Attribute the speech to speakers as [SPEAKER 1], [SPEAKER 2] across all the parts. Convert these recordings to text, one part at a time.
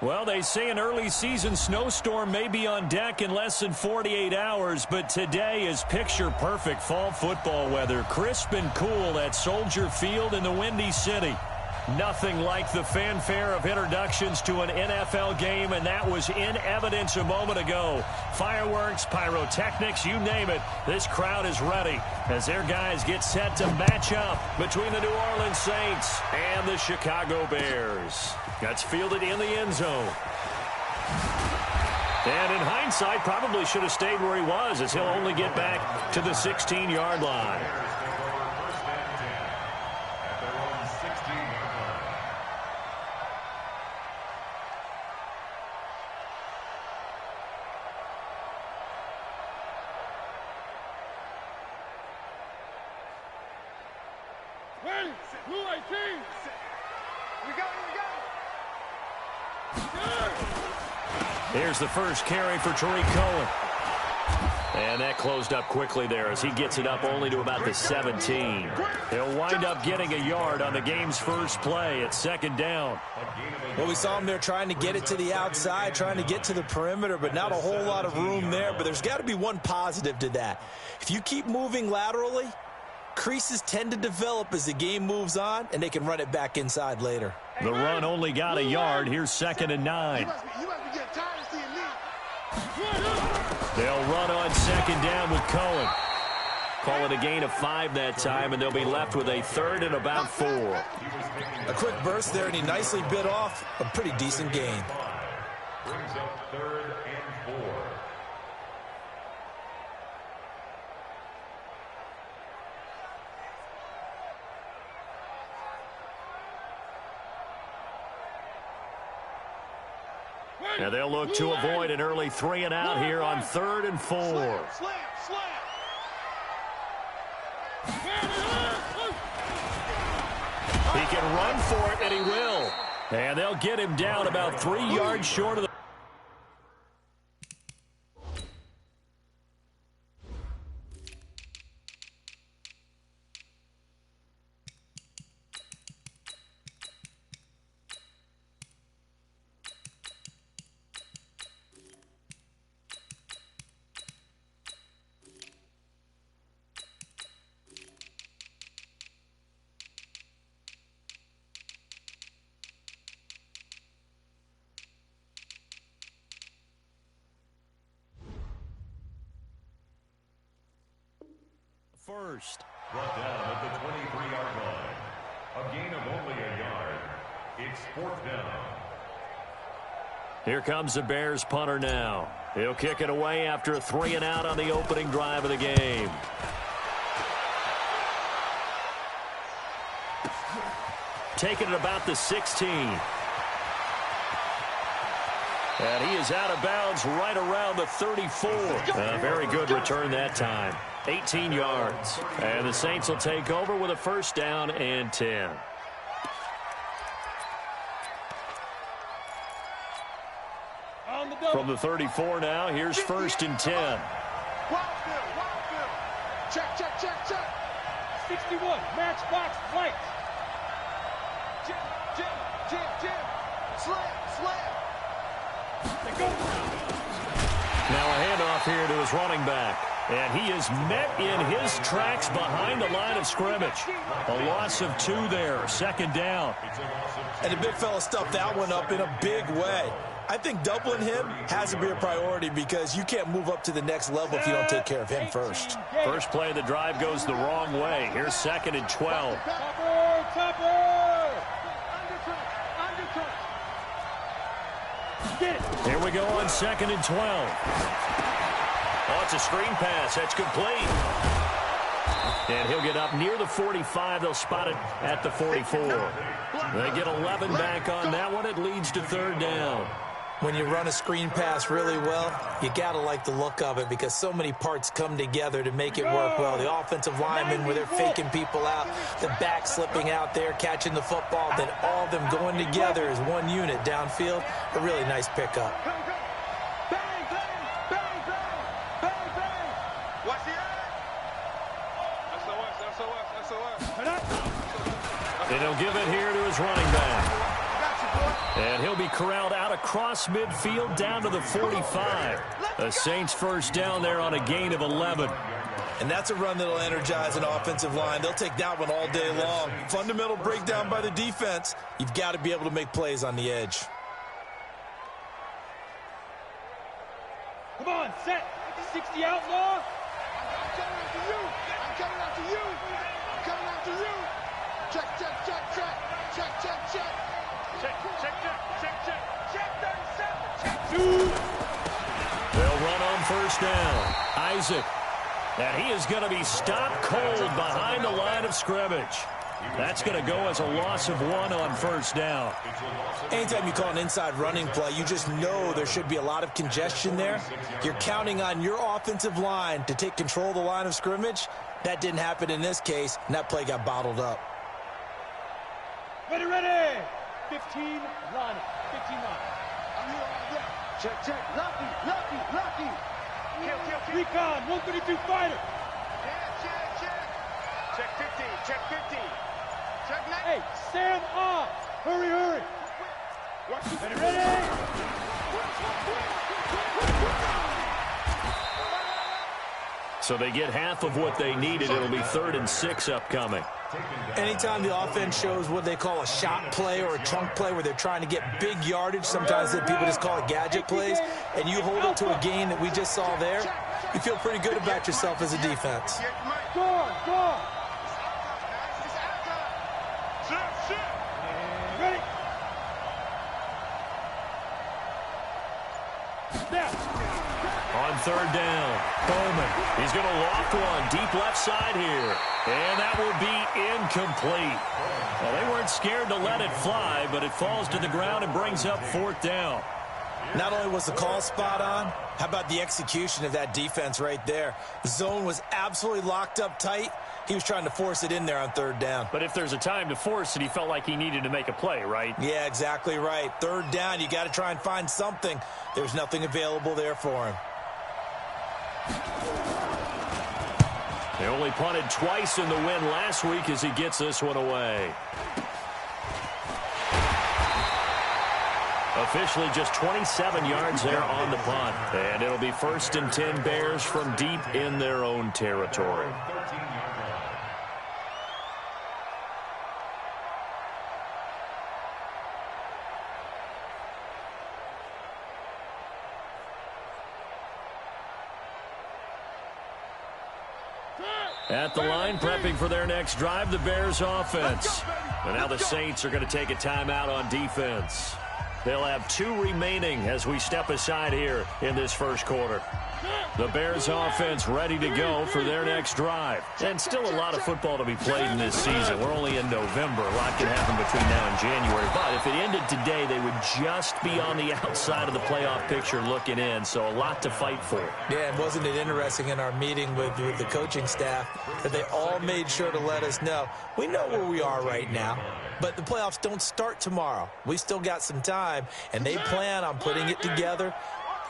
[SPEAKER 1] Well, they say an early season snowstorm may be on deck in less than 48 hours, but today is picture-perfect fall football weather. Crisp and cool at Soldier Field in the Windy City. Nothing like the fanfare of introductions to an NFL game, and that was in evidence a moment ago. Fireworks, pyrotechnics, you name it. This crowd is ready as their guys get set to match up between the New Orleans Saints and the Chicago Bears. That's fielded in the end zone. And in hindsight, probably should have stayed where he was, as he'll only get back to the 16-yard line. Here's the first carry for Tariq Cohen. And that closed up quickly there as he gets it up only to about the 17. He'll wind up getting a yard on the game's first play at second down.
[SPEAKER 2] Well, we saw him there trying to get it to the outside, trying to get to the perimeter, but not a whole lot of room there. But there's got to be one positive to that. If you keep moving laterally, creases tend to develop as the game moves on, and they can run it back inside later.
[SPEAKER 1] The run only got a yard. Here's 2nd and 9. They'll run on second down with Cohen. Call it a gain of 5 that time, and they'll be left with a 3rd and about 4.
[SPEAKER 2] A quick burst there, and he nicely bit off a pretty decent gain.
[SPEAKER 3] Brings up 3rd and 4.
[SPEAKER 1] Now they'll look to avoid an early 3 and out here on 3rd and 4. He can run for it, and he will. And they'll get him down about 3 yards short of the... First.
[SPEAKER 3] Brought down at the 23-yard line. A gain of only a yard. It's 4th down.
[SPEAKER 1] Here comes the Bears punter now. He'll kick it away after a 3 and out on the opening drive of the game. Taking it about the 16. And he is out of bounds right around the 34. A very good return that time. 18 yards. And the Saints will take over with a 1st down and 10. From the 34 now, here's 1st and 10.
[SPEAKER 4] Check, check, check, check. 61, matchbox, flight. Jim. Slam.
[SPEAKER 1] Now a handoff here to his running back. And he is met in his tracks behind the line of scrimmage. A loss of 2 there, 2nd down.
[SPEAKER 2] And the big fella stuffed that one up in a big way. I think doubling him has to be a priority because you can't move up to the next level if you don't take care of him first.
[SPEAKER 1] First play of the drive goes the wrong way. Here's 2nd and 12. Here we go on 2nd and 12. Oh, it's a screen pass. That's complete. And he'll get up near the 45. They'll spot it at the 44. They get 11 back on that one. It leads to 3rd down.
[SPEAKER 2] When you run a screen pass really well, you got to like the look of it because so many parts come together to make it work well. The offensive linemen, where they're faking people out, the back slipping out there, catching the football, then all of them going together as one unit downfield. A really nice pickup.
[SPEAKER 1] And he'll give it here to his running back. And he'll be corralled out across midfield down to the 45. The Saints first down there on a gain of 11.
[SPEAKER 2] And that's a run that'll energize an offensive line. They'll take that one all day long. Fundamental breakdown by the defense. You've got to be able to make plays on the edge.
[SPEAKER 4] Come on, set. 60 outlaw. I'm coming after you. I'm coming after you. I'm coming after you. Check, check, check, check. Check, check, check. Check, check, check, check, check. Check 37. Check 2.
[SPEAKER 1] They'll run on first down. Isaac. And he is going to be stopped cold behind the line of scrimmage. That's going to go as a loss of 1 on first down.
[SPEAKER 2] Anytime you call an inside running play, you just know there should be a lot of congestion there. You're counting on your offensive line to take control of the line of scrimmage. That didn't happen in this case, and that play got bottled up.
[SPEAKER 4] Ready, ready. 15, line it. 15 line. I'm here all day. Check, check. Lucky, lucky, lucky. Kill, kill, kill. Recon, 132 fighter. Check, check, check. Check 15, check 15. Check 9. Hey, stand off. Hurry, hurry. Ready, ready.
[SPEAKER 1] So they get half of what they needed. It'll be 3rd and 6 upcoming.
[SPEAKER 2] Anytime the offense shows what they call a shot play or a chunk play where they're trying to get big yardage, sometimes people just call it gadget plays, and you hold it to a gain that we just saw there, you feel pretty good about yourself as a defense.
[SPEAKER 4] Go on, go on. Ready.
[SPEAKER 1] On 3rd down, Bowman. He's going to loft one deep left side here. And that will be incomplete. Well, they weren't scared to let it fly, but it falls to the ground and brings up 4th down.
[SPEAKER 2] Not only was the call spot on, how about the execution of that defense right there? The zone was absolutely locked up tight. He was trying to force it in there on 3rd down.
[SPEAKER 1] But if there's a time to force it, he felt like he needed to make a play, right?
[SPEAKER 2] Yeah, exactly right. 3rd down, you got to try and find something. There's nothing available there for him.
[SPEAKER 1] They only punted twice in the win last week as he gets this one away. Officially just 27 yards there on the punt. And it'll be 1st and 10 Bears from deep in their own territory. At the line, prepping for their next drive, the Bears offense. And now the Saints are going to take a timeout on defense. They'll have 2 remaining as we step aside here in this first quarter. The Bears offense ready to go for their next drive. And still a lot of football to be played in this season. We're only in November. A lot can happen between now and January. But if it ended today, they would just be on the outside of the playoff picture looking in. So a lot to fight for.
[SPEAKER 2] Yeah, and wasn't it interesting in our meeting with the coaching staff that they all made sure to let us know, we know where we are right now, but the playoffs don't start tomorrow. We still got some time, and they plan on putting it together,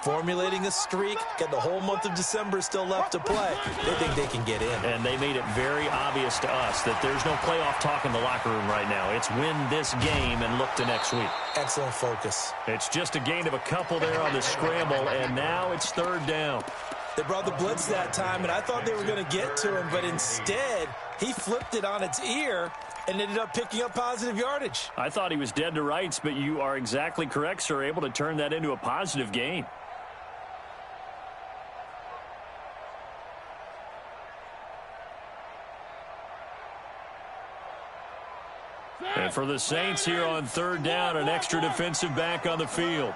[SPEAKER 2] formulating a streak, got the whole month of December still left to play. They think they can get in.
[SPEAKER 1] And they made it very obvious to us that there's no playoff talk in the locker room right now. It's win this game and look to next week.
[SPEAKER 2] Excellent focus.
[SPEAKER 1] It's just a gain of a couple there on the scramble, and now it's 3rd down.
[SPEAKER 2] They brought the blitz that time, and I thought they were going to get to him, but instead he flipped it on its ear and ended up picking up positive yardage.
[SPEAKER 1] I thought he was dead to rights, but you are exactly correct, sir, able to turn that into a positive gain. And for the Saints here on 3rd down, an extra defensive back on the field.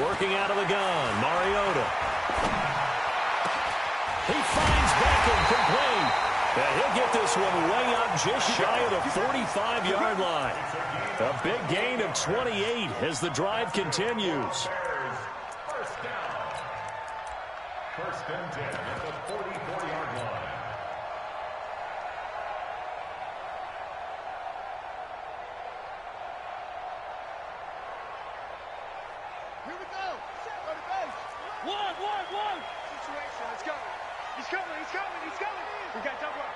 [SPEAKER 1] Working out of the gun, Mariota. He finds Beckham complete. And he'll get this one way up just shy of the 45-yard line. A big gain of 28 as the drive continues.
[SPEAKER 3] First and 10 at the 44-yard line.
[SPEAKER 4] Here we go. Go to base. One. Situation. Let's go. He's coming. We got double up.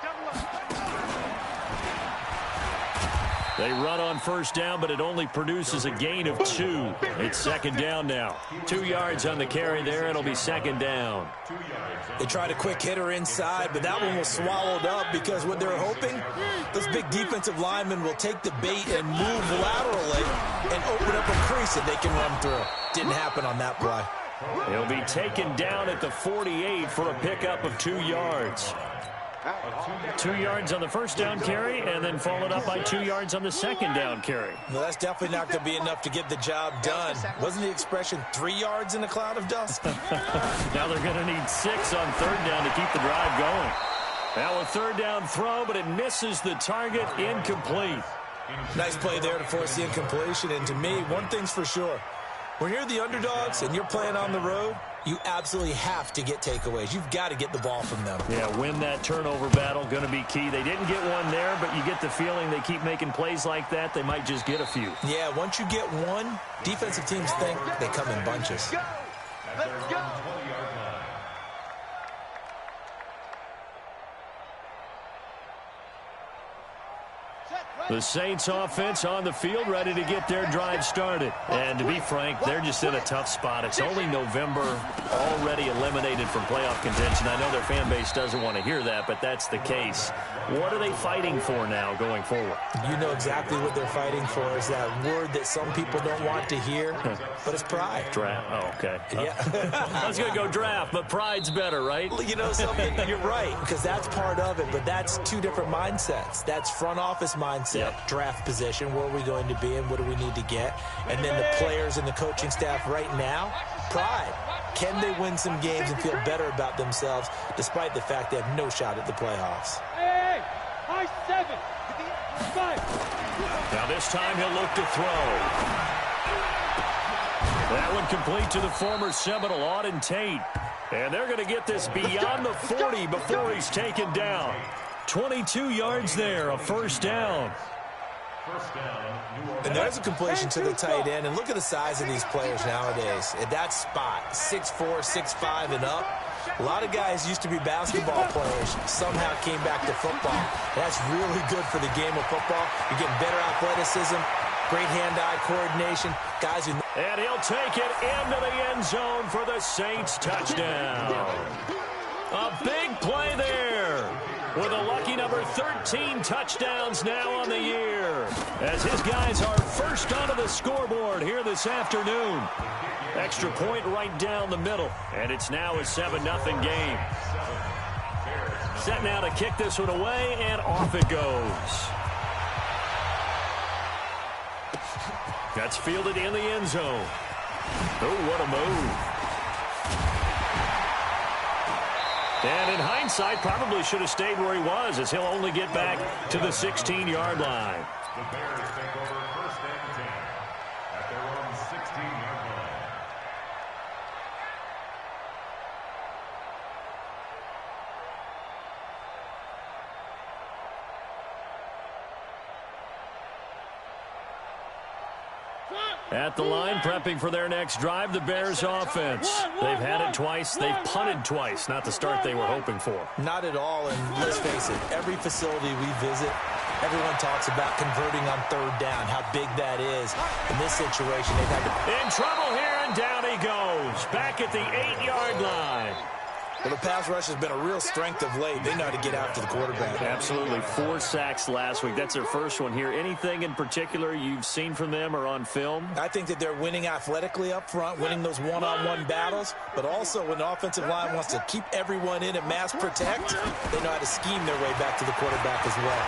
[SPEAKER 1] They run on first down, but it only produces a gain of 2. It's second down now. 2 yards on the carry there. It'll be second down.
[SPEAKER 2] They tried a quick hitter inside, but that one was swallowed up because what they're hoping, those big defensive linemen will take the bait and move laterally and open up a crease that they can run through. Didn't happen on that play.
[SPEAKER 1] He'll be taken down at the 48 for a pickup of 2 yards. 2 yards on the first down carry, and then followed up by 2 yards on the second down carry.
[SPEAKER 2] No, that's definitely not going to be enough to get the job done. Wasn't the expression 3 yards in a cloud of dust?
[SPEAKER 1] Now they're going to need 6 on third down to keep the drive going. Now a third down throw, but it misses the target. Incomplete.
[SPEAKER 2] Nice play there to force the incompletion. And to me, one thing's for sure. When you're the underdogs and you're playing on the road, you absolutely have to get takeaways. You've got to get the ball from them.
[SPEAKER 1] Yeah, win that turnover battle, going to be key. They didn't get one there, but you get the feeling they keep making plays like that, they might just get a few.
[SPEAKER 2] Yeah, once you get one, defensive teams think they come in bunches.
[SPEAKER 3] Let's go.
[SPEAKER 1] The Saints offense on the field, ready to get their drive started. And to be frank, they're just in a tough spot. It's only November, already eliminated from playoff contention. I know their fan base doesn't want to hear that, but that's the case. What are they fighting for now going forward?
[SPEAKER 2] You know exactly what they're fighting for. Is that word that some people don't want to hear, but it's pride.
[SPEAKER 1] Draft. Oh, okay.
[SPEAKER 2] Yeah.
[SPEAKER 1] I was going to go draft, but pride's better, right?
[SPEAKER 2] You know something? You're right, because that's part of it, but that's two different mindsets. That's front office mindset. Yep. Draft position, where are we going to be and what do we need to get? And then the players and the coaching staff right now, pride. Can they win some games and feel better about themselves despite the fact they have no shot at the playoffs?
[SPEAKER 4] Hey, high 7. 5.
[SPEAKER 1] Now this time he'll look to throw. That one complete to the former Seminole, Auden Tate. And they're going to get this beyond the 40 before he's taken down. 22 yards there, a first down.
[SPEAKER 2] And there's a completion to the tight end. And look at the size of these players nowadays. At that spot, 6'4", 6'5", and up. A lot of guys used to be basketball players, somehow came back to football. That's really good for the game of football. You're getting better athleticism, great hand-eye coordination. Guys who...
[SPEAKER 1] And he'll take it into the end zone for the Saints touchdown. A big play there. With a lucky number 13 touchdowns now on the year. As his guys are first onto the scoreboard here this afternoon. Extra point right down the middle. And it's now a 7-0 game. Set now to kick this one away, and off it goes. That's fielded in the end zone. Oh, what a move. And in hindsight, probably should have stayed where he was, as he'll only get back to the 16-yard line.
[SPEAKER 3] The Bears take over first and 10 at their own 16-yard line.
[SPEAKER 1] At the line, prepping for their next drive, the Bears offense. They've had it twice. They've punted twice. Not the start they were hoping for.
[SPEAKER 2] Not at all, and let's face it, every facility we visit, everyone talks about converting on third down, how big that is. In this situation, they've had to...
[SPEAKER 1] In trouble here, and down he goes. Back at the 8-yard line.
[SPEAKER 2] Well, the pass rush has been a real strength of late. They know how to get after the quarterback.
[SPEAKER 1] Absolutely. 4 sacks last week. That's their first one here. Anything in particular you've seen from them or on film?
[SPEAKER 2] I think that they're winning athletically up front, winning those one-on-one battles, but also when the offensive line wants to keep everyone in and mass protect, they know how to scheme their way back to the quarterback as well.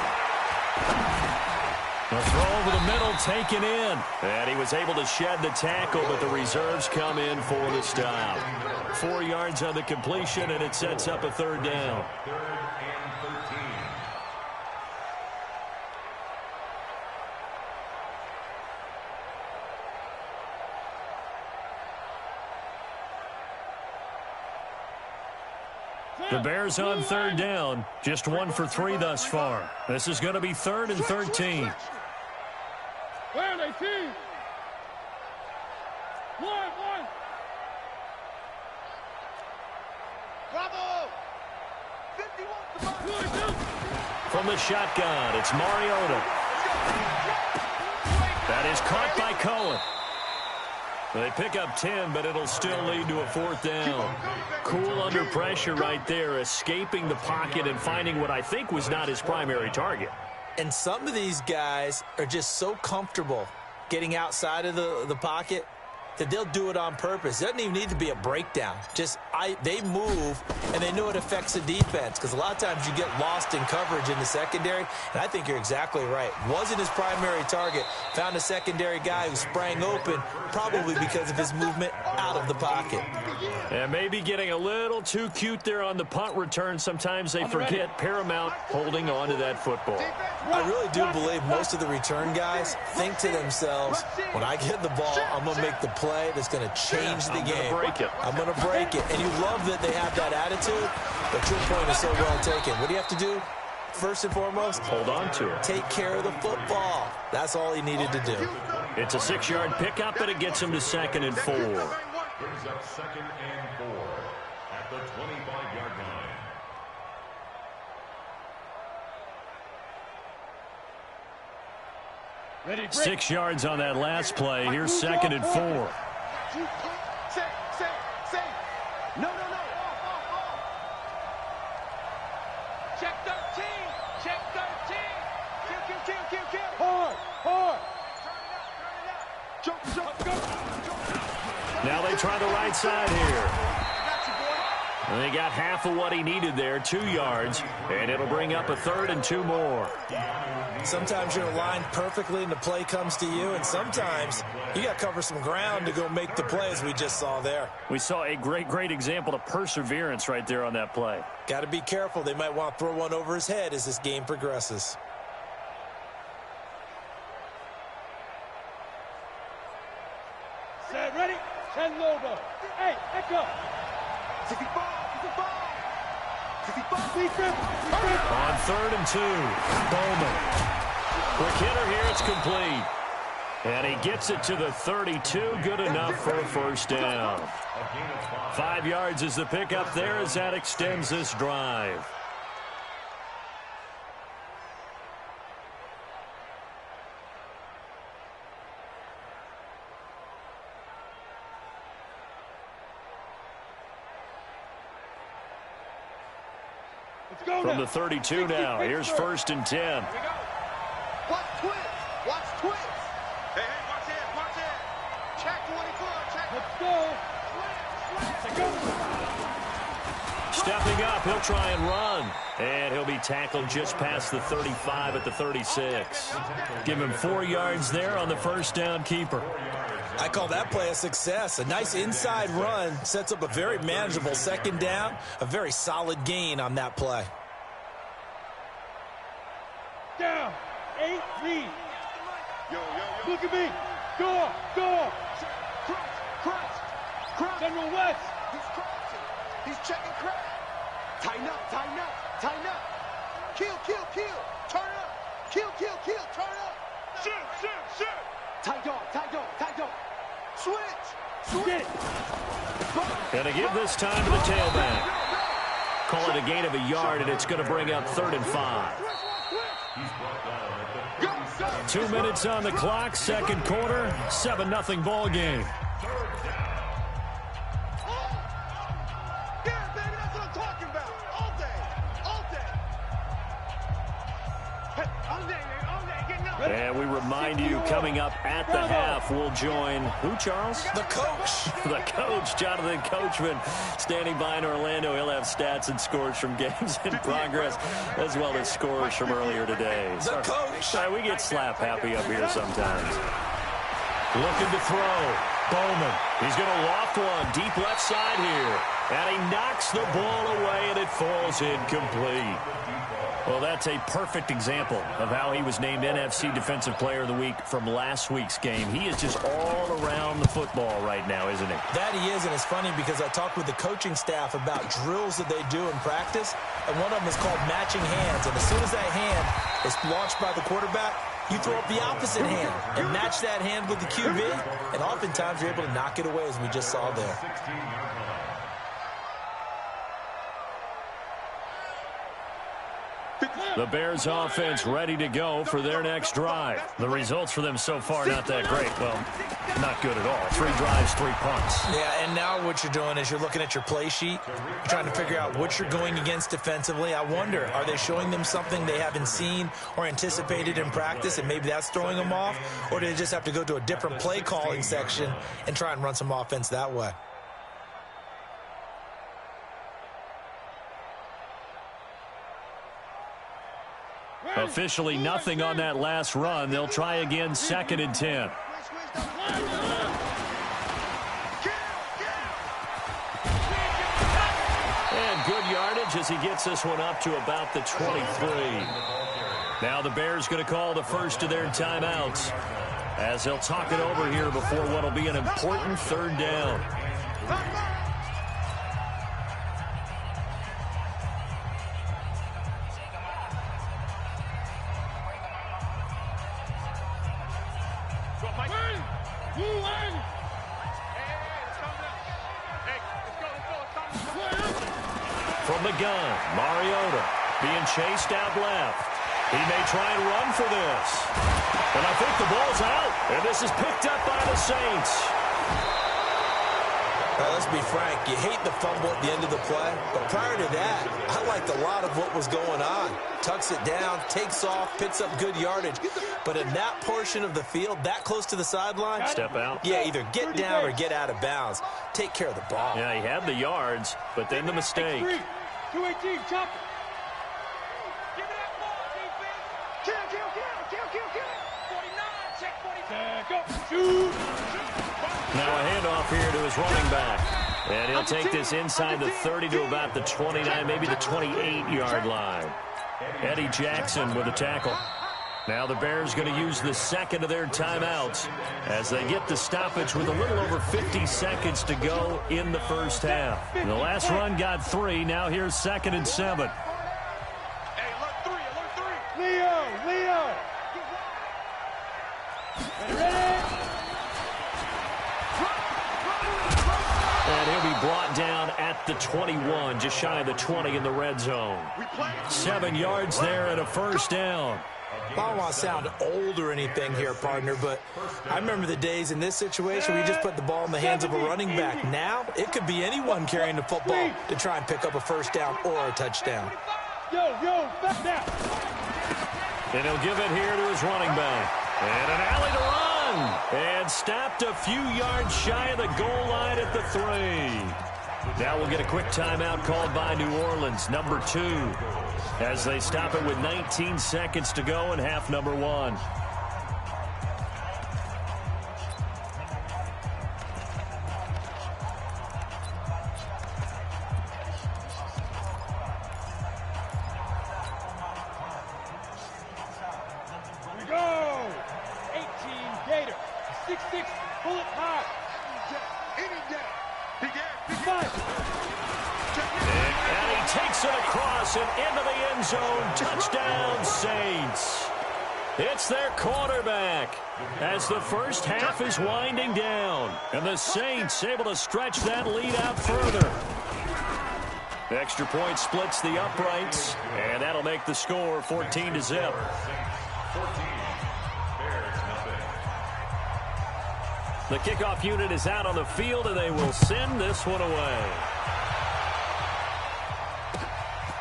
[SPEAKER 1] A throw over the middle, taken in. And he was able to shed the tackle, but the reserves come in for the stop. 4 yards on the completion, and it sets up a third down.
[SPEAKER 3] Third and 13.
[SPEAKER 1] The Bears on third down. Just 1 for 3 thus far. This is going to be 3rd and 13.
[SPEAKER 4] Where are they, team? One. Bravo! 51 to 1.
[SPEAKER 1] From the shotgun, it's Mariota. That is caught by Cohen. They pick up 10, but it'll still lead to a 4th down. Cool under pressure right there, escaping the pocket and finding what I think was not his primary target.
[SPEAKER 2] And some of these guys are just so comfortable getting outside of the pocket that they'll do it on purpose. It doesn't even need to be a breakdown. They move, and they know it affects the defense, because a lot of times you get lost in coverage in the secondary, and I think you're exactly right. Wasn't his primary target. Found a secondary guy who sprang open, probably because of his movement out of the pocket.
[SPEAKER 1] And maybe getting a little too cute there on the punt return. Sometimes they forget paramount holding on to that football.
[SPEAKER 2] I really do believe most of the return guys think to themselves, when I get the ball, I'm going to make the play that's going to change the game. I'm going to break it. And you love that they have that attitude, but your point is so well taken. What do you have to do? First and foremost,
[SPEAKER 1] hold on to it.
[SPEAKER 2] Take care of the football. That's all he needed to do.
[SPEAKER 1] It's a 6-yard pickup, and it gets him to 2nd and 4.
[SPEAKER 3] Brings up 2nd and 4 at the 25-yard line.
[SPEAKER 4] Ready,
[SPEAKER 1] 6 yards on that last play. Here's 2nd and 4.
[SPEAKER 4] Say. No. Check 13. Check 13. Kill. Hard. Turn it out.
[SPEAKER 1] Now they try the right side here. And they got half of what he needed there, 2 yards, and it'll bring up a 3rd and 2 more.
[SPEAKER 2] Sometimes you're aligned perfectly and the play comes to you, and sometimes you got to cover some ground to go make the play, as we just saw there.
[SPEAKER 1] We saw a great example of perseverance right there on that play.
[SPEAKER 2] Got to be careful. They might want to throw one over his head as this game progresses.
[SPEAKER 4] Set, ready? 10 Lobo. Hey, echo.
[SPEAKER 1] On 3rd and 2, Bowman. Quick hitter here, it's complete. And he gets it to the 32, good enough for a 1st down. 5 yards is the pickup there as that extends this drive. From the 32 now, here's 1st and 10.
[SPEAKER 4] Watch twist. Hey, watch it. Check 24, check. Let's go.
[SPEAKER 1] Stepping up, he'll try and run. And he'll be tackled just past the 35 at the 36. Give him 4 yards there on the 1st down keeper.
[SPEAKER 2] I call that play a success. A nice inside run sets up a very manageable 2nd down. A very solid gain on that play.
[SPEAKER 4] Down. 8 lead. Yo. Look at me. Go. Cross. General West. He's crossing. He's checking crack. Tighten up. Kill. Turn up. Kill. Turn up. Shoot. Tight dog. Switch. Get it.
[SPEAKER 1] Gonna give this time to the tailback. Call it a gain of a yard, and it's going to bring up 3rd and 5. 2 minutes on the clock, 2nd quarter, 7-0 ball game.
[SPEAKER 4] Yeah, baby, that's what I'm talking about. All day. Hey, all day, getting up.
[SPEAKER 1] And we remind you, coming up at the half, we'll join who, Charles?
[SPEAKER 2] The coach.
[SPEAKER 1] The coach, Jonathan Coachman, standing by in Orlando. He'll have stats and scores from games in progress, as well as scores from earlier today.
[SPEAKER 2] The coach.
[SPEAKER 1] Sorry, we get slap happy up here sometimes. Looking to throw. Bowman. He's going to loft one deep left side here. And he knocks the ball away, and it falls incomplete. Well, that's a perfect example of how he was named NFC Defensive Player of the Week from last week's game. He is just all around the football right now, isn't he?
[SPEAKER 2] That he is, and it's funny because I talked with the coaching staff about drills that they do in practice, and one of them is called matching hands. And as soon as that hand is launched by the quarterback, you throw up the opposite hand and match that hand with the QB, and oftentimes you're able to knock it away, as we just saw there.
[SPEAKER 1] The Bears offense ready to go for their next drive. The results for them so far not that great. Well, not good at all. 3 drives, 3 punts.
[SPEAKER 2] Yeah, and now what you're doing is you're looking at your play sheet. You're trying to figure out what you're going against defensively. I wonder, are they showing them something they haven't seen or anticipated in practice, and maybe that's throwing them off? Or do they just have to go to a different play calling section and try and run some offense that way?
[SPEAKER 1] Officially nothing on that last run. They'll try again, 2nd and 10. And good yardage as he gets this one up to about the 23. Now the Bears going to call the first of their timeouts as they'll talk it over here before what will be an important 3rd down. From the gun, Mariota being chased out left. He may try and run for this. And I think the ball's out. And this is picked up by the Saints.
[SPEAKER 2] Let's be frank, you hate the fumble at the end of the play, but prior to that, I liked a lot of what was going on. Tucks it down, takes off, picks up good yardage. But in that portion of the field, that close to the sideline,
[SPEAKER 1] step out.
[SPEAKER 2] Yeah, either get down or get out of bounds. Take care of the ball.
[SPEAKER 1] Yeah, he had the yards, but then the mistake.
[SPEAKER 4] 218, chop. Give me that ball, defense. Kill. 49, check 49. Go. Shoot.
[SPEAKER 1] Now a handoff here to his running back. And he'll take this inside the 30 to about the 29, maybe the 28-yard line. Eddie Jackson with a tackle. Now the Bears going to use the 2nd of their timeouts as they get the stoppage with a little over 50 seconds to go in the first half. The last run got 3. Now here's 2nd and 7.
[SPEAKER 4] Hey, alert 3. Leo. Ready?
[SPEAKER 1] And he'll be brought down at the 21, just shy of the 20 in the red zone. 7 yards there and a first down.
[SPEAKER 2] I don't want to sound old or anything here, partner, but I remember the days in this situation where you just put the ball in the hands of a running back. Now, it could be anyone carrying the football to try and pick up a first down or a touchdown.
[SPEAKER 4] Back now.
[SPEAKER 1] And he'll give it here to his running back. And an alley to run. And stopped a few yards shy of the goal line at the 3. Now we'll get a quick timeout called by New Orleans, number 2. As they stop it with 19 seconds to go in half number 1.
[SPEAKER 4] We go. 18 Gator. 6'6", pull it high.
[SPEAKER 1] And he takes it across and into the end zone. Touchdown, Saints. It's their quarterback as the first half is winding down. And the Saints able to stretch that lead out further. The extra point splits the uprights, and that'll make the score 14-0. The kickoff unit is out on the field, and they will send this one away.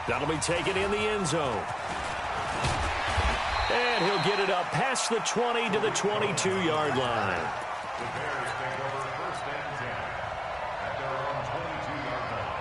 [SPEAKER 1] That'll be taken in the end zone. And he'll get it up past the 20 to the 22-yard line.
[SPEAKER 3] The Bears take over 1st and 10 at their own 22-yard line.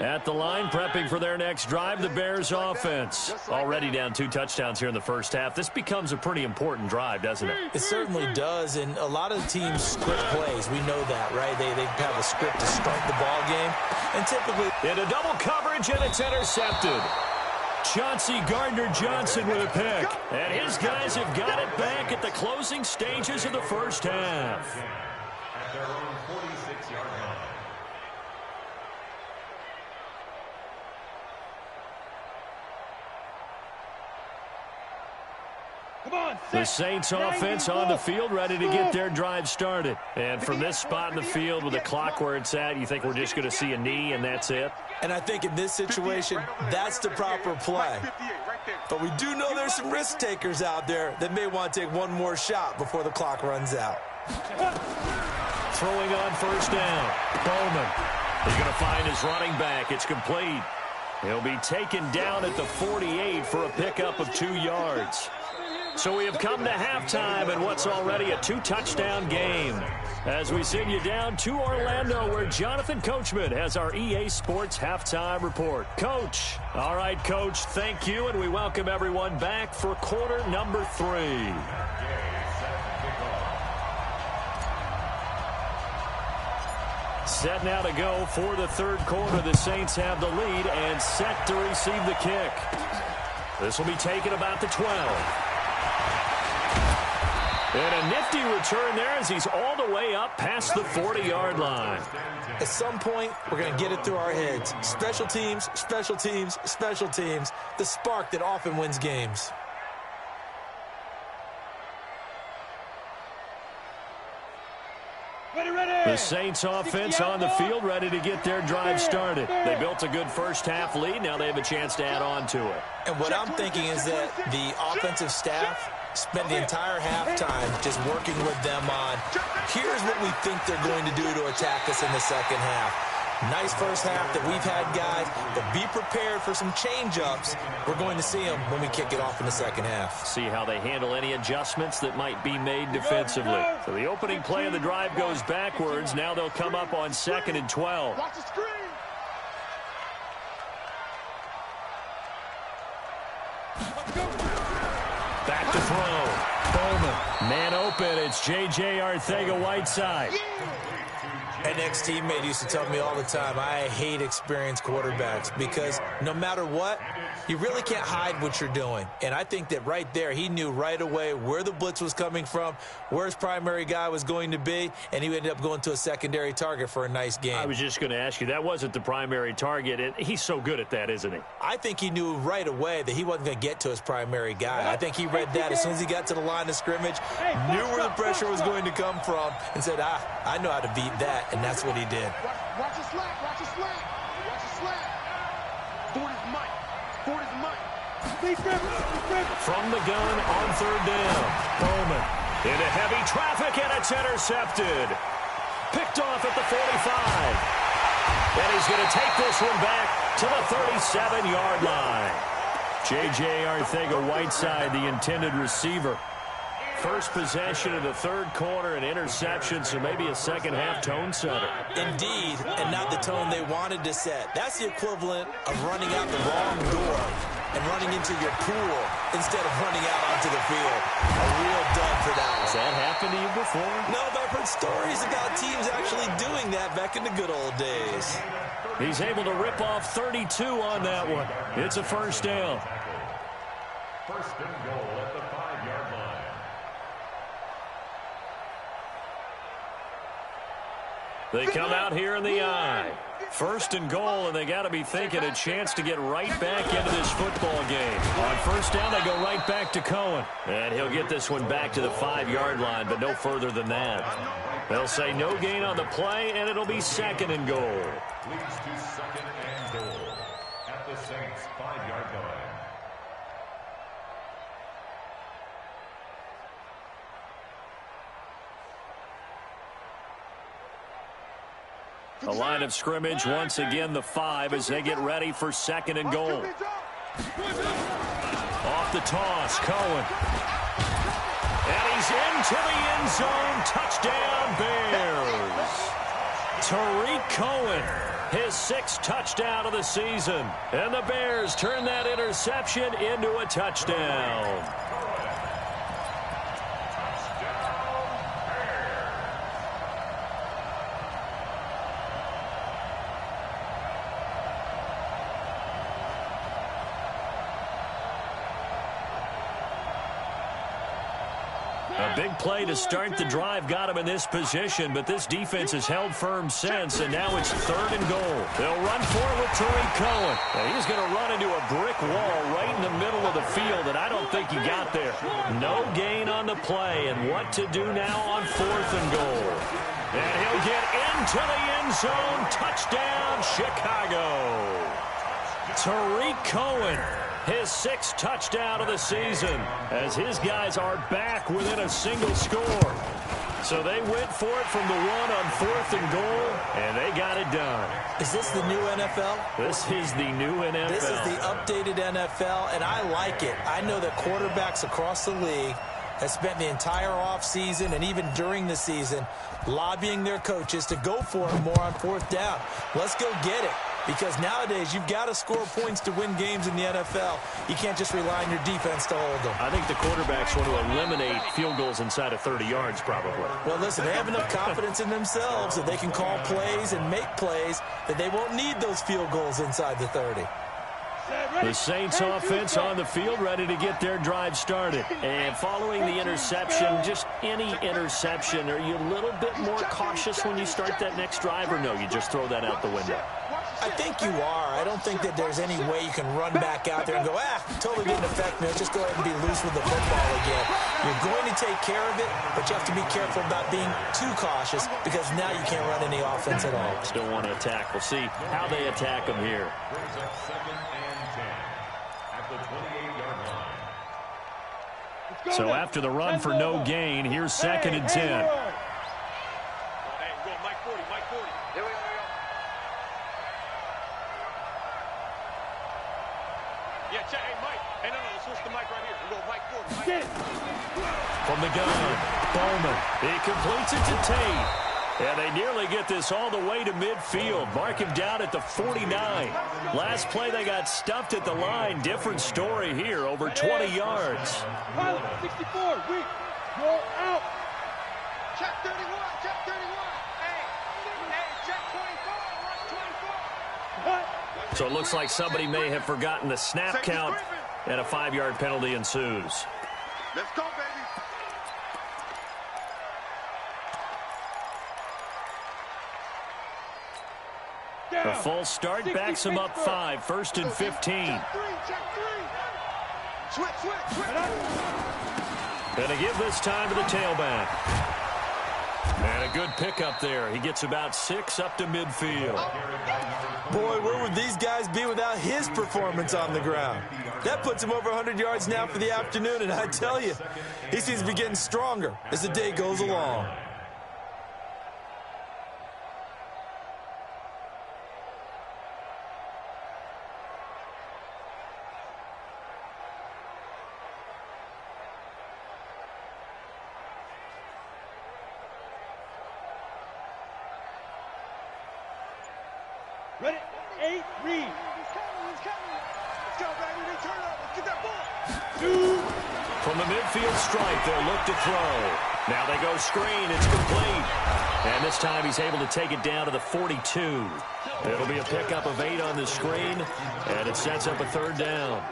[SPEAKER 1] At the line, prepping for their next drive, the Bears offense. Already down 2 touchdowns here in the first half. This becomes a pretty important drive, doesn't it?
[SPEAKER 2] It certainly does, and a lot of the teams script plays. We know that, right? They have a script to start the ball game, and typically...
[SPEAKER 1] Into double coverage, and it's intercepted. Chauncey Gardner-Johnson with a pick. And his guys have got it back at the closing stages of the first half.
[SPEAKER 3] At their own 46-yard line.
[SPEAKER 1] The Saints offense on the field, ready to get their drive started. And from this spot in the field with the clock where it's at, you think we're just going to see a knee and that's it?
[SPEAKER 2] And I think in this situation, that's the proper play. But we do know there's some risk takers out there that may want to take one more shot before the clock runs out.
[SPEAKER 1] Throwing on first down, Bowman. He's going to find his running back. It's complete. He'll be taken down at the 48 for a pickup of 2 yards. So we have come to halftime in what's already a 2-touchdown game. As we send you down to Orlando, where Jonathan Coachman has our EA Sports Halftime Report. Coach. All right, Coach, thank you, and we welcome everyone back for quarter number 3. Set now to go for the third quarter. The Saints have the lead and set to receive the kick. This will be taken about the 12. And a nifty return there as he's all the way up past the 40-yard line.
[SPEAKER 2] At some point, we're going to get it through our heads. Special teams, special teams, special teams. The spark that often wins games.
[SPEAKER 1] The Saints offense on the field, ready to get their drive started. They built a good first-half lead. Now they have a chance to add on to it.
[SPEAKER 2] And what I'm thinking is that the offensive staff spent the entire halftime just working with them on, here's what we think they're going to do to attack us in the second half. Nice first half that we've had, guys, but be prepared for some change-ups. We're going to see them when we kick it off in the second half.
[SPEAKER 1] See how they handle any adjustments that might be made defensively. So the opening play of the drive goes backwards. Now they'll come up on 2nd and 12.
[SPEAKER 4] Watch the screen.
[SPEAKER 1] Back to throw. Bowman. Man open. It's J.J. Arcega-Whiteside.
[SPEAKER 2] An ex-teammate used to tell me all the time, I hate experienced quarterbacks because no matter what, you really can't hide what you're doing. And I think that right there, he knew right away where the blitz was coming from, where his primary guy was going to be, and he ended up going to a secondary target for a nice game.
[SPEAKER 1] I was just going to ask you, that wasn't the primary target. And he's so good at that, isn't he?
[SPEAKER 2] I think he knew right away that he wasn't going to get to his primary guy. I think he read that as soon as he got to the line of scrimmage, knew where the pressure was going to come from, and said, I know how to beat that. And that's what he did.
[SPEAKER 4] Watch the slack. Watch the slack. Watch the slack. Ford is Mike. Ford is Mike.
[SPEAKER 1] From the gun on third down. Bowman into heavy traffic, and it's intercepted. Picked off at the 45. And he's going to take this one back to the 37-yard line. J.J. Arcega-Whiteside, the intended receiver. First possession of the third quarter, an interception, so maybe a second-half tone setter.
[SPEAKER 2] Indeed, and not the tone they wanted to set. That's the equivalent of running out the wrong door and running into your pool instead of running out onto the field. A real dud for that one.
[SPEAKER 1] Has that happened to you before?
[SPEAKER 2] No, but I've heard stories about teams actually doing that back in the good old days.
[SPEAKER 1] He's able to rip off 32 on that one. It's a first down.
[SPEAKER 3] First and goal at the 5-yard line.
[SPEAKER 1] They come out here in the eye. First and goal, and they got to be thinking a chance to get right back into this football game. On first down, they go right back to Cohen. And he'll get this one back to the 5-yard line, but no further than that. They'll say no gain on the play, and it'll be second and goal.
[SPEAKER 3] Leads to second and goal at the Saints' 5-yard line.
[SPEAKER 1] The line of scrimmage, once again, the 5 as they get ready for second and goal. Off the toss, Cohen. And he's into the end zone. Touchdown, Bears. Tariq Cohen, his 6th touchdown of the season. And the Bears turn that interception into a touchdown. A big play to start the drive got him in this position, but this defense has held firm since, and now it's 3rd and goal. They'll run for it with Tariq Cohen. And he's going to run into a brick wall right in the middle of the field, and I don't think he got there. No gain on the play, and what to do now on 4th and goal. And he'll get into the end zone. Touchdown, Chicago. Tariq Cohen, his 6th touchdown of the season, as his guys are back within a single score. So they went for it from the 1 on 4th and goal, and they got it done.
[SPEAKER 2] Is this the new NFL?
[SPEAKER 1] This is the new NFL.
[SPEAKER 2] This is the updated NFL, and I like it. I know that quarterbacks across the league have spent the entire offseason and even during the season lobbying their coaches to go for it more on 4th down. Let's go get it. Because nowadays, you've got to score points to win games in the NFL. You can't just rely on your defense to hold them.
[SPEAKER 1] I think the quarterbacks want to eliminate field goals inside of 30 yards, probably.
[SPEAKER 2] Well, listen, they have enough confidence in themselves that they can call plays and make plays that they won't need those field goals inside the 30.
[SPEAKER 1] The Saints offense on the field, ready to get their drive started. And following the interception, just any interception, are you a little bit more cautious when you start that next drive, or no, you just throw that out the window?
[SPEAKER 2] I think you are. I don't think that there's any way you can run back out there and go, totally didn't affect me. Let's just go ahead and be loose with the football again. You're going to take care of it, but you have to be careful about being too cautious because now you can't run any offense at all.
[SPEAKER 1] Still want to attack. We'll see how they attack them here.
[SPEAKER 3] Brings up 2nd and 10 at the 28-yard line.
[SPEAKER 1] So after the run for no gain, here's 2nd and 10. From the gun, Bowman. He completes it to Tate. And they nearly get this all the way to midfield. Mark him down at the 49. Last play, they got stuffed at the line. Different story here, over 20 yards.
[SPEAKER 4] Pilot, 64, weak. You're out. Check 31, check 31. Hey, check 24, 24.
[SPEAKER 1] So it looks like somebody may have forgotten the snap count, and a 5-yard penalty ensues.
[SPEAKER 4] Let's go, baby.
[SPEAKER 1] A false start backs him up 5, 1st and 15.
[SPEAKER 4] Check 3. Switch.
[SPEAKER 1] And a give this time to the tailback. And a good pickup there. He gets about 6 up to midfield.
[SPEAKER 2] Boy, where would these guys be without his performance on the ground? That puts him over 100 yards now for the afternoon, and I tell you, he seems to be getting stronger as the day goes along.
[SPEAKER 4] Ready? 8, read. He's coming. Let's go, baby. They turn up. Let's get that ball. 2.
[SPEAKER 1] From the midfield stripe, they'll look to throw. Now they go screen. It's complete. And this time he's able to take it down to the 42. It'll be a pickup of 8 on the screen, and it sets up a 3rd down.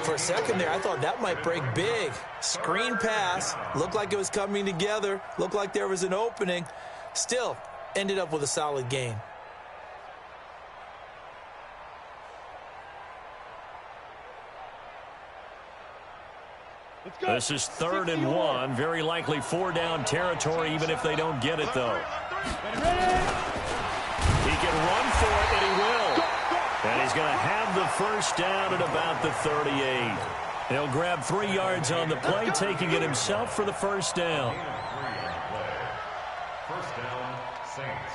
[SPEAKER 2] For a second there, I thought that might break big. Screen pass. Looked like it was coming together. Looked like there was an opening. Still, ended up with a solid gain.
[SPEAKER 1] This is 3rd and 1. Very likely 4-down territory, even if they don't get it, though. He can run for it, and he will. And he's going to have the 1st down at about the 38. He'll grab 3 yards on the play, taking it himself for the 1st down.
[SPEAKER 3] 1st down, Saints.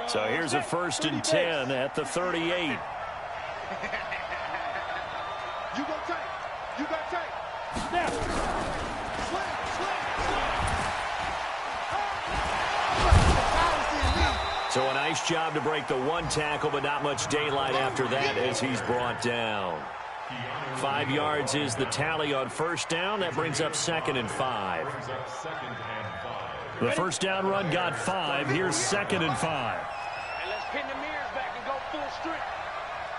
[SPEAKER 1] So here's a 1st and 10 at the 38.
[SPEAKER 4] You go tight. You got tight. Snap.
[SPEAKER 1] So a nice job to break the 1 tackle, but not much daylight after that as he's brought down. 5 yards is the tally on 1st down. That brings up 2nd and 5. The 1st down run got 5. Here's 2nd and 5.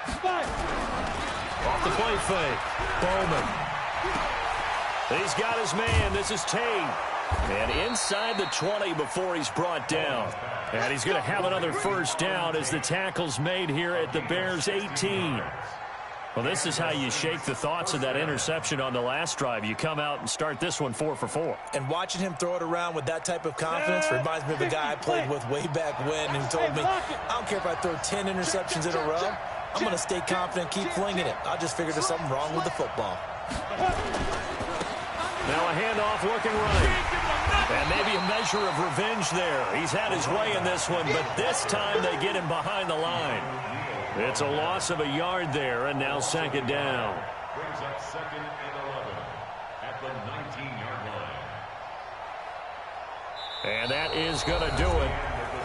[SPEAKER 1] Off the play fake. Bowman. He's got his man. This is Tate. And inside the 20 before he's brought down. And he's going to have another first down as the tackle's made here at the Bears' 18. Well, this is how you shake the thoughts of that interception on the last drive. You come out and start this one 4 for 4.
[SPEAKER 2] And watching him throw it around with that type of confidence reminds me of a guy I played with way back when who told me, I don't care if I throw 10 interceptions in a row. I'm going to stay confident, keep flinging it. I just figured there's something wrong with the football.
[SPEAKER 1] Now a handoff looking right. And maybe a measure of revenge there. He's had his way in this one, but this time they get him behind the line. It's a loss of a yard there, and now second down.
[SPEAKER 3] Brings up 2nd and 11 at the 19-yard line.
[SPEAKER 1] And that is going to do it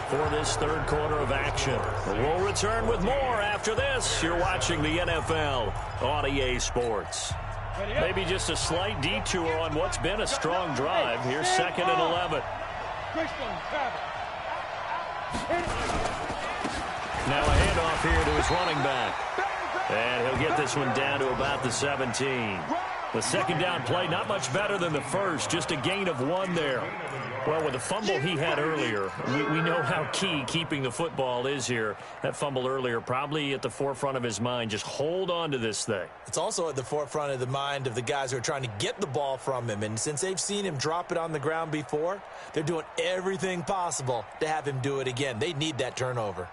[SPEAKER 1] for this third quarter of action. We'll return with more after this. You're watching the NFL on EA Sports. Maybe just a slight detour on what's been a strong drive. Here's 2nd and 11. Now a handoff here to his running back. And he'll get this one down to about the 17. The second down play, not much better than the first, just a gain of 1 there. Well, with the fumble he had earlier, we know how key keeping the football is here. That fumble earlier probably at the forefront of his mind. Just hold on to this thing.
[SPEAKER 2] It's also at the forefront of the mind of the guys who are trying to get the ball from him. And since they've seen him drop it on the ground before, they're doing everything possible to have him do it again. They need that turnover.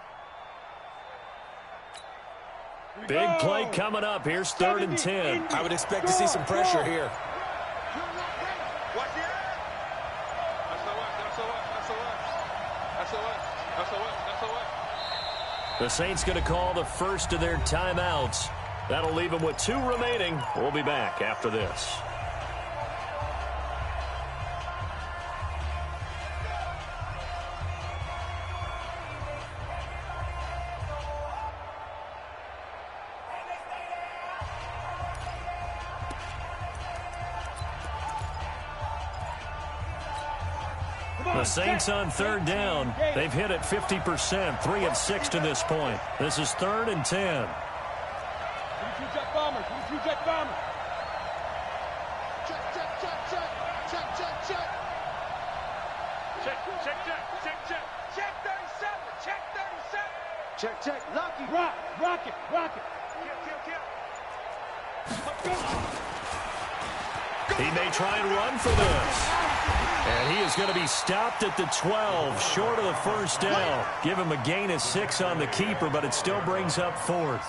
[SPEAKER 1] Big play coming up. Here's 3rd and 10.
[SPEAKER 2] I would expect to see some pressure here.
[SPEAKER 1] The Saints going to call the first of their timeouts. That'll leave them with 2 remaining. We'll be back after this. The Saints on 3rd down. They've hit it 50%, 3 of 6 to this point. This is 3rd and 10.
[SPEAKER 4] Jet bomber. Jet bomber. Check. Check 37. Check. Lucky. Rocket. Kill.
[SPEAKER 1] He may try and run for this. And he is going to be stopped at the 12, short of the first down. Give him a gain of 6 on the keeper, but it still brings up 4th.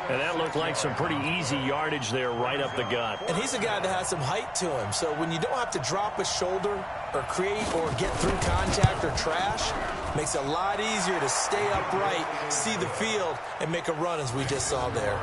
[SPEAKER 1] And that looked like some pretty easy yardage there right up the gut.
[SPEAKER 2] And he's a guy that has some height to him. So when you don't have to drop a shoulder or create or get through contact or trash, makes it a lot easier to stay upright, see the field, and make a run as we just saw there.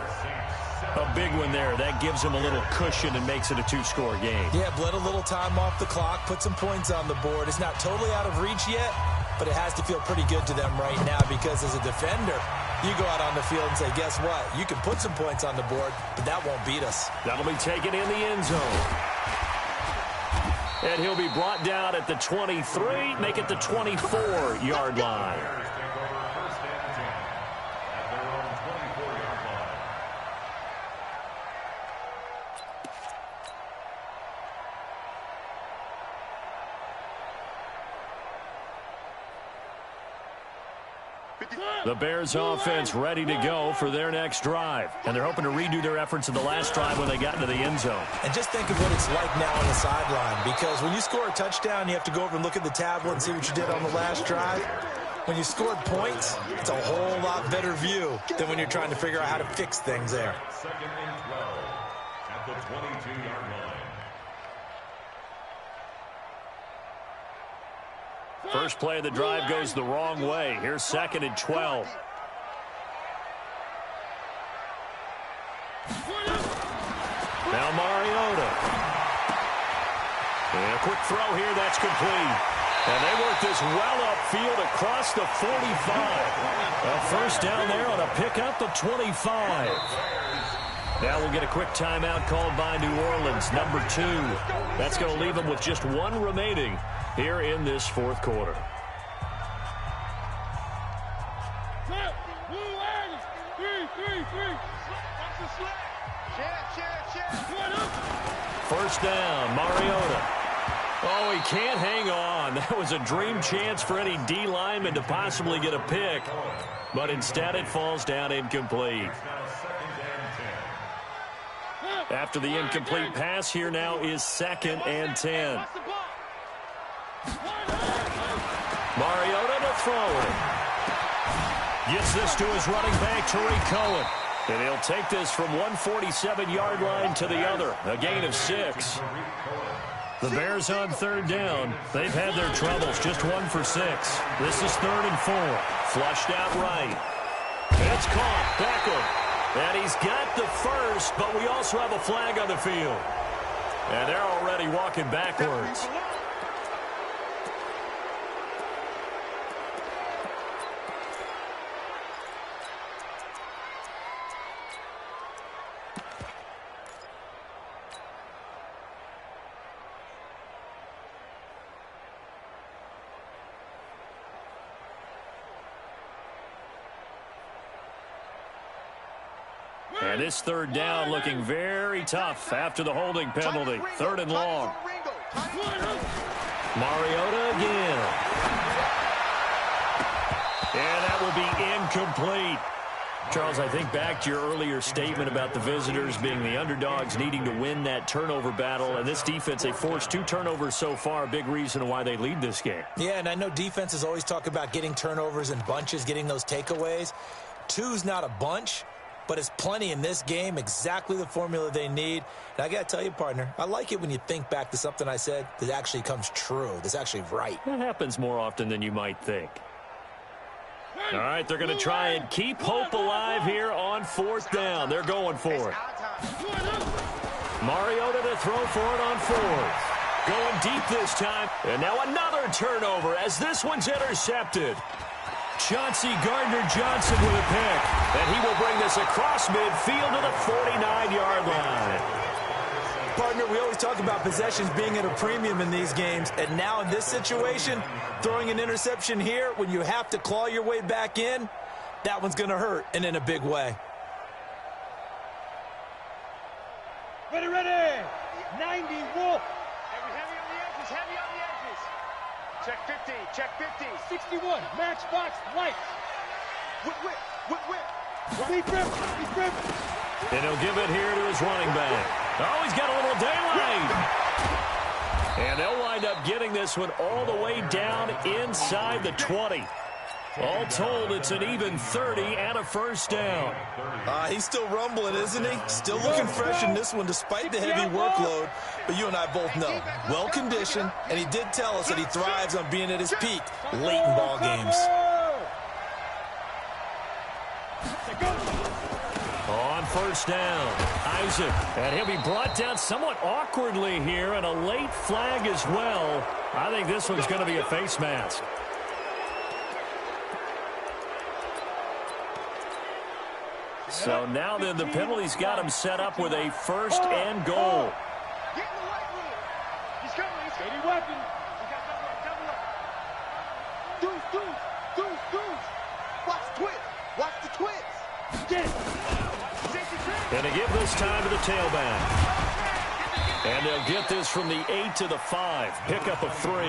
[SPEAKER 1] A big one there. That gives him a little cushion and makes it a 2-score game.
[SPEAKER 2] Yeah, bled a little time off the clock, put some points on the board. It's not totally out of reach yet, but it has to feel pretty good to them right now because as a defender, you go out on the field and say, guess what? You can put some points on the board, but that won't beat us.
[SPEAKER 1] That'll be taken in the end zone. And he'll be brought down at the 23, make it the 24-yard line. The Bears offense ready to go for their next drive. And they're hoping to redo their efforts in the last drive when they got into the end zone.
[SPEAKER 2] And just think of what it's like now on the sideline, because when you score a touchdown, you have to go over and look at the tablet and see what you did on the last drive. When you scored points, it's a whole lot better view than when you're trying to figure out how to fix things there.
[SPEAKER 3] 2nd and 12 at the 22-yard line.
[SPEAKER 1] First play of the drive goes the wrong way. Here's 2nd and 12. Now Mariota. And a quick throw here, that's complete. And they work this well upfield across the 45. A first down there on a pickup of 25. Now we'll get a quick timeout called by New Orleans, number 2. That's going to leave them with just 1 remaining here in this 4th quarter. First down, Mariota. Oh, he can't hang on. That was a dream chance for any D lineman to possibly get a pick. But instead it falls down incomplete. After the incomplete pass, here now is 2nd and 10. Mariota to throw it. Gets this to his running back, Tariq Cohen. And he'll take this from 147-yard line to the other. A gain of 6. The Bears on 3rd down. They've had their troubles. Just 1 for 6. This is 3rd and 4. Flushed out right. It's caught. Beckham. And he's got the first, but we also have a flag on the field. And they're already walking backwards. And this 3rd down looking very tough after the holding penalty. 3rd and long. Mariota again. And that will be incomplete. Charles, I think back to your earlier statement about the visitors being the underdogs needing to win that turnover battle. And this defense, they forced 2 turnovers so far. A big reason why they lead this game.
[SPEAKER 2] Yeah, and I know defenses always talk about getting turnovers in bunches, getting those takeaways. 2's not a bunch, but it's plenty in this game, exactly the formula they need. And I got to tell you, partner, I like it when you think back to something I said that actually comes true, that's actually right.
[SPEAKER 1] That happens more often than you might think. All right, they're going to try and keep hope alive here on 4th down. They're going for it. Mariota to throw for it on 4th. Going deep this time. And now another turnover as this one's intercepted. Chauncey Gardner-Johnson with a pick. And he will bring this across midfield to the 49-yard line.
[SPEAKER 2] Partner, we always talk about possessions being at a premium in these games. And now in this situation, throwing an interception here when you have to claw your way back in, that one's going to hurt, and in a big way.
[SPEAKER 4] Ready, ready. 90, Wolf. Heavy on the edges, heavy on the edges. Check 50, check 50. 61, matchbox, lights. Whip, whip, whip, whip. Deep rip, deep rip.
[SPEAKER 1] And he'll give it here to his running back. Oh, he's got a little daylight. And they'll wind up getting this one all the way down inside the 20. All told, it's an even 30 and a first down.
[SPEAKER 2] He's still rumbling, isn't he? Still looking fresh in this one despite the heavy workload. But you and I both know, well-conditioned, and he did tell us that he thrives on being at his peak late in ball games.
[SPEAKER 1] On first down, Isaac. And he'll be brought down somewhat awkwardly here, and a late flag as well. I think this one's going to be a face mask. So now then the penalty's got him set up with a 1st and goal.
[SPEAKER 4] Get in the right room. He's coming. He's got a weapon. He got double up. Deuce, deuce, deuce, deuce. Watch the twist. Watch the twist. Get it.
[SPEAKER 1] And they give this time to the tailback. And they'll get this from the 8 to the 5. Pickup of 3.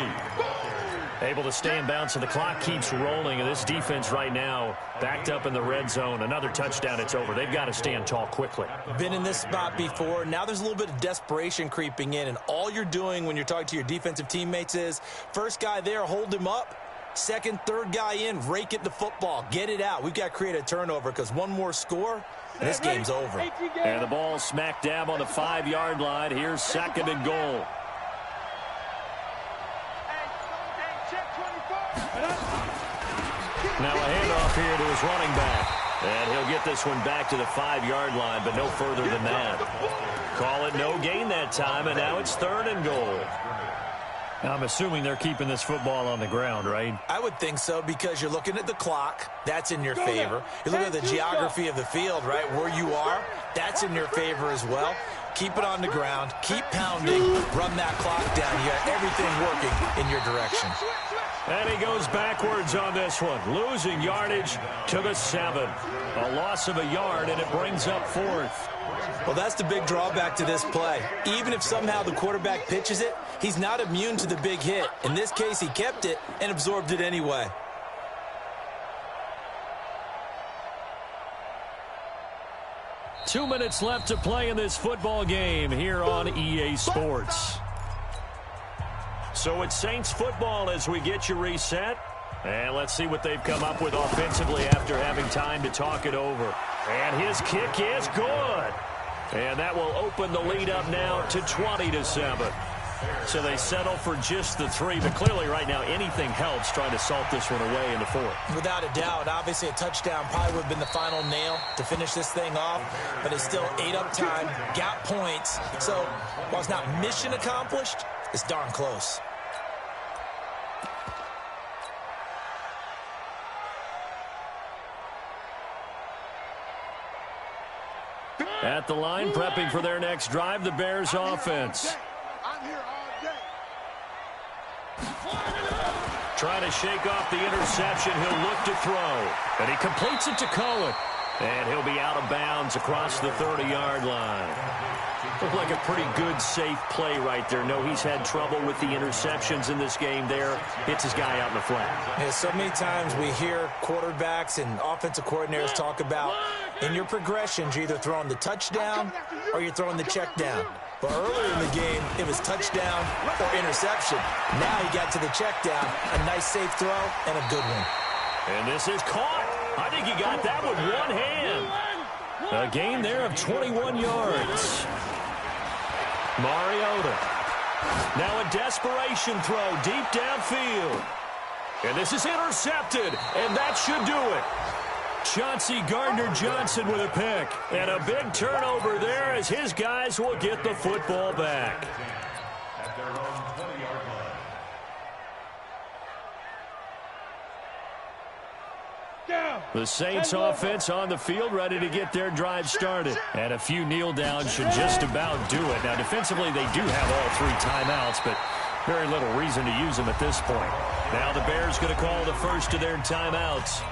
[SPEAKER 1] Able to stay in bounds, so the clock keeps rolling. And this defense right now backed up in the red zone. Another touchdown, it's over. They've got to stand tall quickly.
[SPEAKER 2] Been in this spot before. Now there's a little bit of desperation creeping in. And all you're doing when you're talking to your defensive teammates is, first guy there, hold him up. Second, third guy in, rake it the football. Get it out. We've got to create a turnover because one more score, and this game's over.
[SPEAKER 1] And the ball smack dab on the 5-yard line. Here's 2nd and goal. Now a handoff here to his running back. And he'll get this one back to the 5-yard line, but no further than that. Call it no gain that time, and now it's 3rd and goal. Now I'm assuming they're keeping this football on the ground, right?
[SPEAKER 2] I would think so because you're looking at the clock. That's in your favor. You look at the geography of the field, right, where you are. That's in your favor as well. Keep it on the ground. Keep pounding. Run that clock down. You got everything working in your direction.
[SPEAKER 1] And he goes backwards on this one, losing yardage to the 7. A loss of a yard, and it brings up 4th.
[SPEAKER 2] Well, that's the big drawback to this play. Even if somehow the quarterback pitches it, he's not immune to the big hit. In this case, he kept it and absorbed it anyway.
[SPEAKER 1] Two minutes left to play in this football game here on EA Sports. So it's Saints football as we get you reset. And let's see what they've come up with offensively after having time to talk it over. And his kick is good. And that will open the lead up now to 20-7. So they settle for just the 3. But clearly right now anything helps trying to salt this one away in the 4th.
[SPEAKER 2] Without a doubt, obviously a touchdown probably would have been the final nail to finish this thing off. But it's still 8 up time, got points. So while it's not mission accomplished, it's darn close.
[SPEAKER 1] At the line, prepping for their next drive, the Bears offense. Trying to shake off the interception. He'll look to throw. And he completes it to Cohen. And he'll be out of bounds across the 30-yard line. Looked like a pretty good, safe play right there. No, he's had trouble with the interceptions in this game there. Hits his guy out in the flat.
[SPEAKER 2] Yeah, so many times we hear quarterbacks and offensive coordinators talk about in your progressions, you're either throwing the touchdown or you're throwing the check down. But earlier in the game, it was touchdown or interception. Now he got to the check down, a nice safe throw, and a good one.
[SPEAKER 1] And this is caught. I think he got that with one hand. A gain there of 21 yards. Mariota. Now a desperation throw deep downfield. And this is intercepted, and that should do it. Chauncey Gardner-Johnson with a pick. And a big turnover there as his guys will get the football back.
[SPEAKER 3] At their own 20-yard line.
[SPEAKER 1] The Saints offense on the field ready to get their drive started. And a few kneel downs should just about do it. Now defensively they do have all 3 timeouts, but very little reason to use them at this point. Now the Bears going to call the first of their timeouts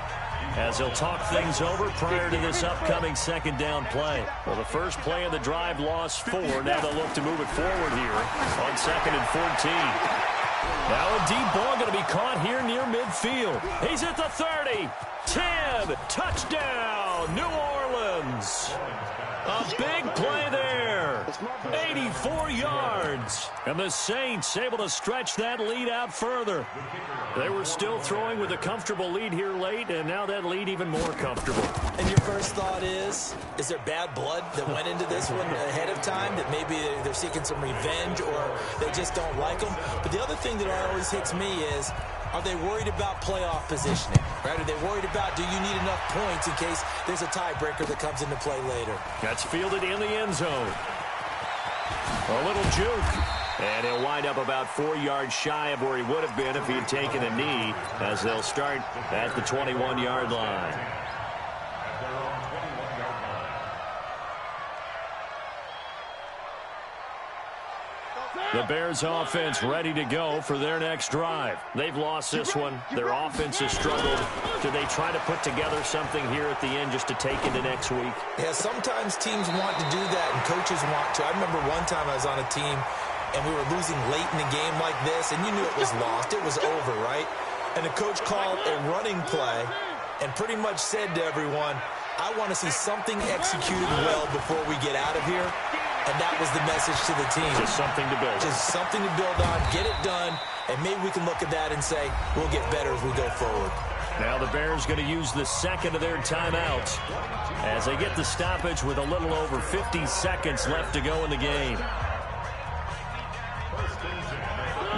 [SPEAKER 1] as they'll talk things over prior to this upcoming second down play. Well, the first play of the drive lost 4. Now they'll look to move it forward here on 2nd and 14. Now a deep ball going to be caught here near midfield. He's at the 30. 10, touchdown, New Orleans. A big play there, 84 yards. And the Saints able to stretch that lead out further. They were still throwing with a comfortable lead here late, and now that lead even more comfortable.
[SPEAKER 2] And your first thought is there bad blood that went into this one ahead of time, that maybe they're seeking some revenge or they just don't like them? But the other thing that always hits me is, are they worried about playoff positioning? Right? Are they worried about, do you need enough points in case there's a tiebreaker that comes into play later?
[SPEAKER 1] That's fielded in the end zone. A little juke. And he'll wind up about 4 yards shy of where he would have been if he had taken a knee, as they'll start at the 21-yard line. The Bears offense ready to go for their next drive. They've lost this one. Their offense has struggled. Do they try to put together something here at the end just to take into next week?
[SPEAKER 2] Yeah, sometimes teams want to do that and coaches want to. I remember one time I was on a team and we were losing late in the game like this, and you knew it was lost. It was over, right? And the coach called a running play and pretty much said to everyone, I want to see something executed well before we get out of here. And that was the message to the team.
[SPEAKER 1] Just something to build.
[SPEAKER 2] Just something to build on, get it done, and maybe we can look at that and say, we'll get better as we go forward.
[SPEAKER 1] Now the Bears going to use the second of their timeouts as they get the stoppage with a little over 50 seconds left to go in the game.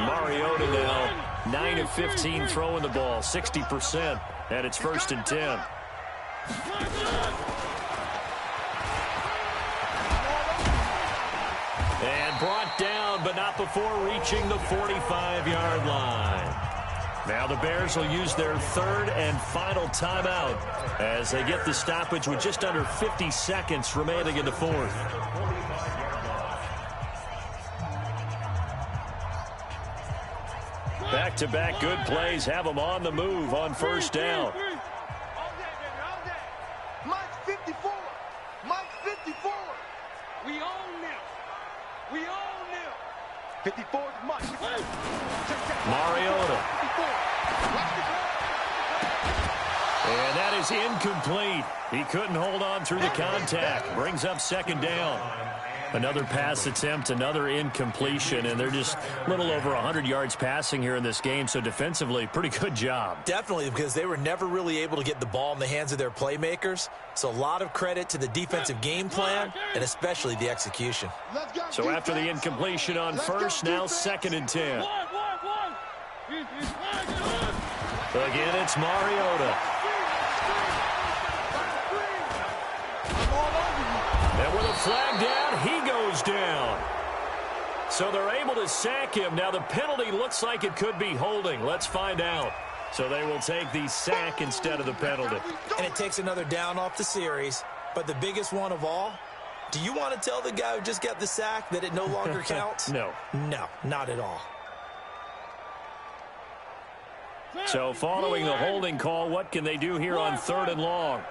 [SPEAKER 1] Mariota now 9 of 15 throwing the ball, 60%, and it's 1st and 10. And brought down, but not before reaching the 45-yard line. Now the Bears will use their 3rd and final timeout as they get the stoppage with just under 50 seconds remaining in the 4th. Back-to-back good plays have them on the move on first down.
[SPEAKER 4] Mike's 54. Mike's 54. We own them. We own them. 54 is Mike.
[SPEAKER 1] Mariota. And that is incomplete. He couldn't hold on through the contact. Brings up second down. Another pass attempt, another incompletion, and they're just a little over 100 yards passing here in this game, so defensively, pretty good job.
[SPEAKER 2] Definitely, because they were never really able to get the ball in the hands of their playmakers, so a lot of credit to the defensive game plan and especially the execution.
[SPEAKER 1] So after the incompletion on first, now 2nd and 10. Again, it's Mariota. And with a flag down, he goes down. So they're able to sack him. Now the penalty looks like it could be holding. Let's find out. So they will take the sack instead of the penalty.
[SPEAKER 2] And it takes another down off the series. But the biggest one of all, do you want to tell the guy who just got the sack that it no longer counts?
[SPEAKER 1] No.
[SPEAKER 2] No, not at all.
[SPEAKER 1] So following the holding call, what can they do here on 3rd and long?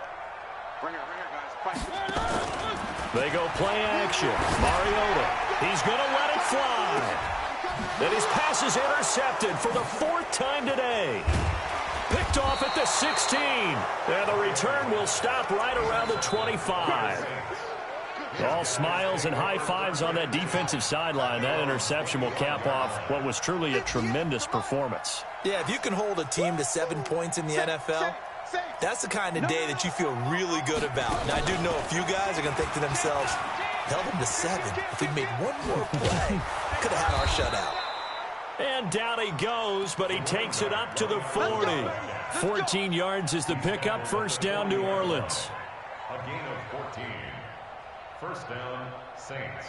[SPEAKER 1] They go play action. Mariota. He's going to let it fly. And his pass is intercepted for the 4th time today. Picked off at the 16. And the return will stop right around the 25. All smiles and high fives on that defensive sideline. That interception will cap off what was truly a tremendous performance.
[SPEAKER 2] Yeah, if you can hold a team to 7 points in the NFL, that's the kind of day that you feel really good about. And I do know a few guys are going to think to themselves, held them to 7. If we'd made one more play, could have had our shutout.
[SPEAKER 1] And down he goes, but he takes it up to the 40. 14 yards is the pickup. First down, New Orleans.
[SPEAKER 3] A gain of 14. First down, Saints.